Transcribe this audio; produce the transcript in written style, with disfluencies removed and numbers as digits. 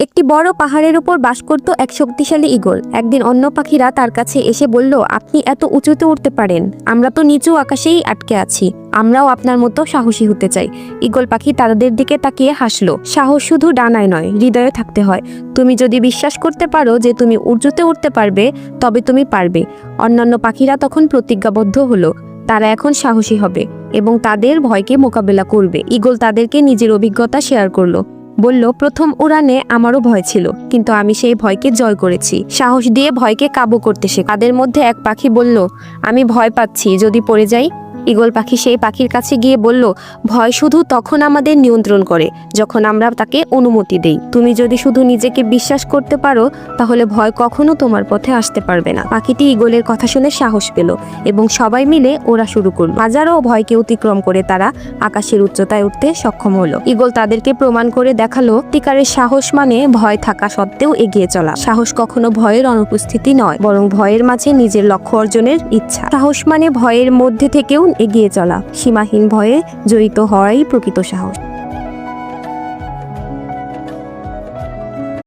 একটি বড় পাহাড়ের উপর বাস করত এক শক্তিশালী ঈগল। একদিন অন্য পাখিরা তার কাছে এসে বলল, আপনি এত উঁচুতে উঠতে পারেন, আমরা তো নিচু আকাশেই আটকে আছি, আমরাও আপনার মতো সাহসী হতে চাই। ঈগল পাখি তাদের দিকে তাকিয়ে হাসলো। সাহস শুধু ডানায় নয়, হৃদয়ে থাকতে হয়। তুমি যদি বিশ্বাস করতে পারো যে তুমি উঁচুতে উঠতে পারবে, তবে তুমি পারবে। অন্যান্য পাখিরা তখন প্রতিজ্ঞাবদ্ধ হলো, তারা এখন সাহসী হবে এবং তাদের ভয়কে মোকাবেলা করবে। ঈগল তাদেরকে নিজের অভিজ্ঞতা শেয়ার করলো। বলল, প্রথম উড়ানে আমারও ভয় ছিল, কিন্তু আমি সেই ভয়কে জয় করেছি। সাহস দিয়ে ভয়কে কাবু করতে শেখা। তাদের মধ্যে এক পাখি বলল, আমি ভয় পাচ্ছি, যদি পড়ে যাই। ঈগল পাখি সেই পাখির কাছে গিয়ে বলল, ভয় শুধু তখন আমাদের নিয়ন্ত্রণ করে যখন আমরা তাকে অনুমতি দেই। তুমি যদি শুধু নিজেকে বিশ্বাস করতে পারো, তাহলে ভয় কখনো তোমার পথে আসতে পারবে না। পাখিটি ঈগলের কথা শুনে সাহস পেল এবং সবাই মিলে ওরা শুরু করলো। হাজারো ভয়কে অতিক্রম করে তারা আকাশের উচ্চতায় উঠতে সক্ষম হলো। ঈগল তাদেরকে প্রমাণ করে দেখালো, সত্যিকারের সাহস মানে ভয় থাকা সত্ত্বেও এগিয়ে চলা। সাহস কখনো ভয়ের অনুপস্থিতি নয়, বরং ভয়ের মাঝে নিজের লক্ষ্য অর্জনের ইচ্ছা। সাহস মানে ভয়ের মধ্যে থেকেও এগিয়ে চলা, সীমাহীন ভয়ে জড়িত হওয়াই প্রকৃত সাহস।